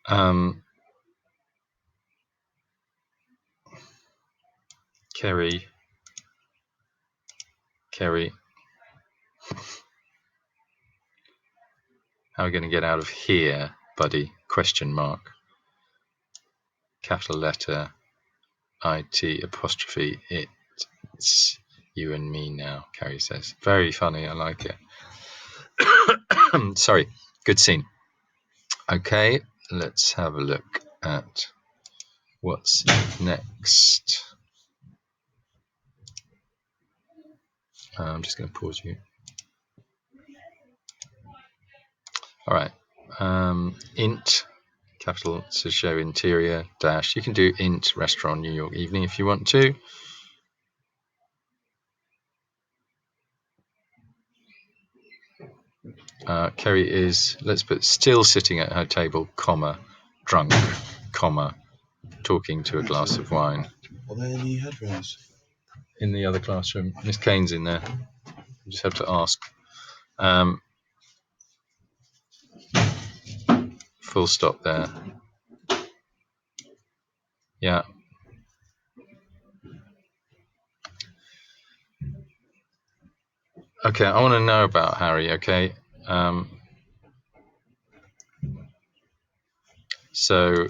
Kerry. How are we going to get out of here, buddy? Question mark. Capital letter, IT apostrophe. It's you and me now, Kerry says. Very funny. I like it. Sorry. Good scene. Okay, let's have a look at what's next. I'm just going to pause you. All right. Int, capital to show interior, dash. You can do int restaurant New York evening if you want to. Kerry is, let's put, still sitting at her table, comma, drunk, comma, talking to a glass of wine. Are there any headphones? In the other classroom. Miss Kane's in there. You just have to ask. Full stop there. Yeah. Okay, I want to know about Harry, okay? So,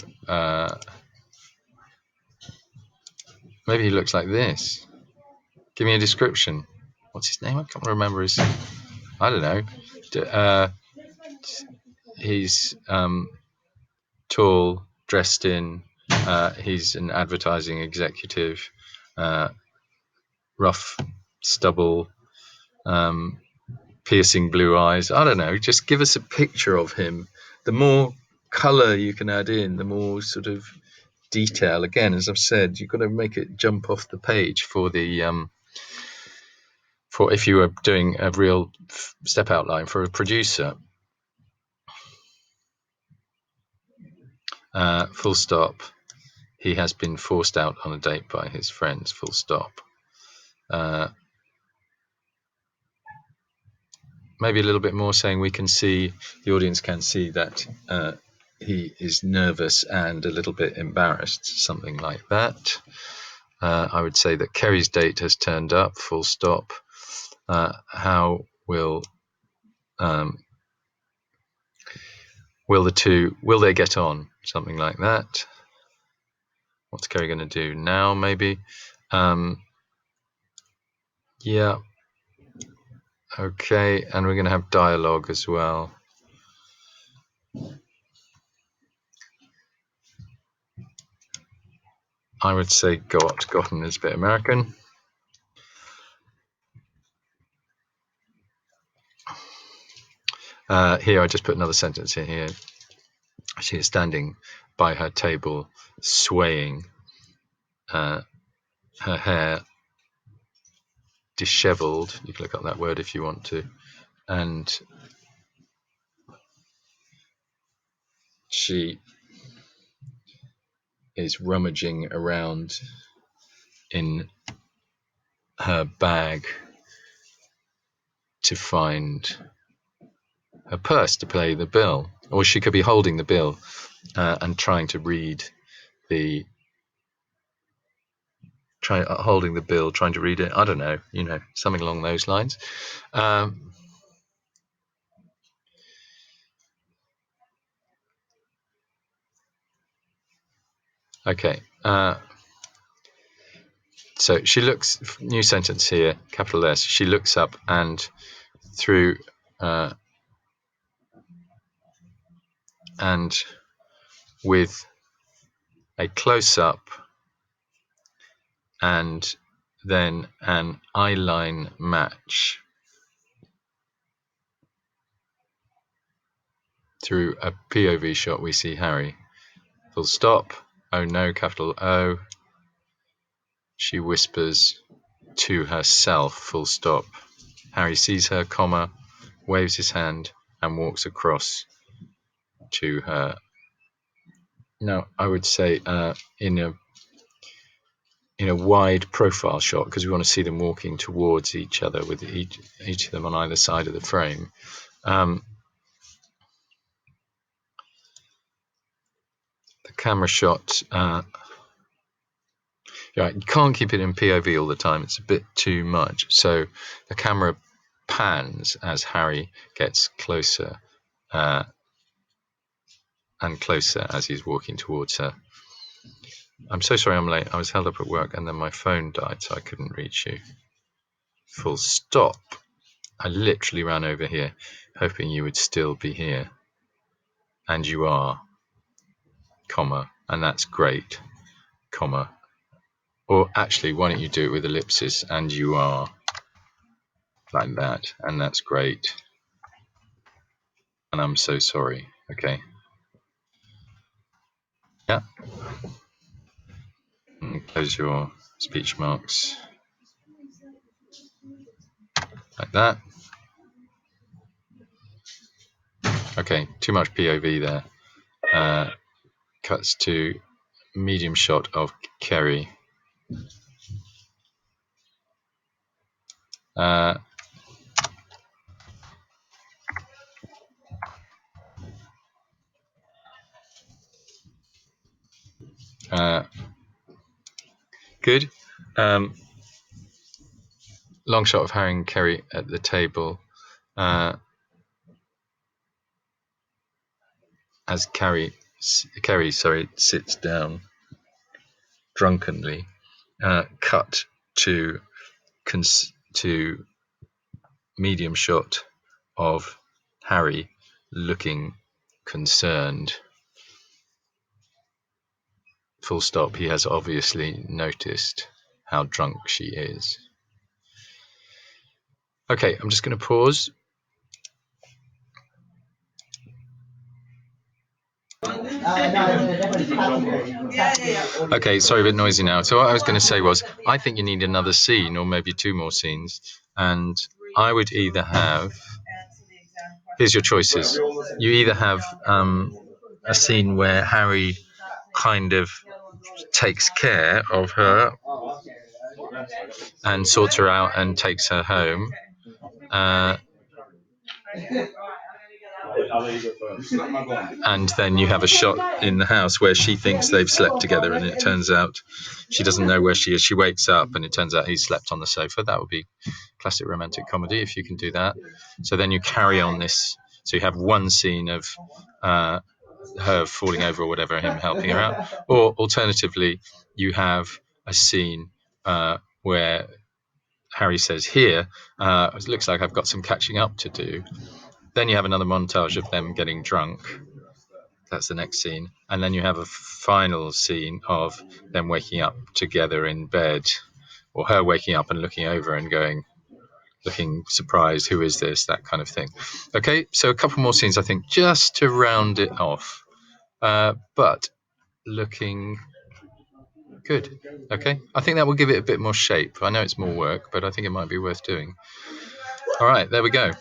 maybe he looks like this. Give me a description. What's his name? I can't remember his... I don't know. He's tall, dressed in. He's an advertising executive. Rough stubble, piercing blue eyes. I don't know. Just give us a picture of him. The more colour you can add in, the more sort of detail. Again, as I've said, you've got to make it jump off the page for the for if you were doing a real step outline for a producer. Full stop. He has been forced out on a date by his friends. Full stop. Maybe a little bit more, saying we can see, the audience can see that he is nervous and a little bit embarrassed, something like that. I would say that Kerry's date has turned up, full stop. How will they get on? Something like that. What's Kerry going to do now, maybe? Yeah. Okay, and we're going to have dialogue as well. I would say gotten is a bit American. Here, I just put another sentence in here. She is standing by her table, swaying, her hair dishevelled. You can look up that word if you want to. And she is rummaging around in her bag to find her purse to pay the bill. Or she could be holding the bill and trying to read the... holding the bill, trying to read it. I don't know, something along those lines. Okay. So she looks, new sentence here, capital S. She looks up and through, and with a close-up and then an eyeline match through a POV shot, we see Harry. Full stop. Oh no, capital O. She whispers to herself, full stop. Harry sees her, comma, waves his hand and walks across to her. Now, I would say in a wide profile shot, because we want to see them walking towards each other with each of them on either side of the frame. the camera shot. Yeah, you can't keep it in POV all the time. It's a bit too much. So the camera pans as Harry gets closer and closer as he's walking towards her. I'm so sorry I'm late. I was held up at work and then my phone died, so I couldn't reach you. Full stop. I literally ran over here, hoping you would still be here. And you are, comma, and that's great, comma. Or actually, why don't you do it with ellipsis, and you are, like that, and that's great. And I'm so sorry, okay? Yeah. And close your speech marks. Like that. Okay, too much POV there. Cuts to medium shot of Kerry. Good. Long shot of Harry and Kerry at the table. As Kerry sits down drunkenly. Cut to medium shot of Harry looking concerned. Full stop. He has obviously noticed how drunk she is. Okay, I'm just going to pause. Okay, sorry, a bit noisy now. So what I was going to say was, I think you need another scene or maybe two more scenes. And I would either have, here's your choices. You either have a scene where Harry kind of takes care of her and sorts her out and takes her home. And then you have a shot in the house where she thinks they've slept together and it turns out she doesn't know where she is. She wakes up and it turns out he slept on the sofa. That would be classic romantic comedy if you can do that. So then you carry on this. So you have one scene of her falling over or whatever, him helping her out. Or alternatively, you have a scene where Harry says, here, it looks like I've got some catching up to do. Then you have another montage of them getting drunk. That's the next scene. And then you have a final scene of them waking up together in bed, or her waking up and looking over and looking surprised, who is this, that kind of thing. Okay, so a couple more scenes, I think, just to round it off. But looking good. Okay, I think that will give it a bit more shape. I know it's more work, but I think it might be worth doing. All right, there we go.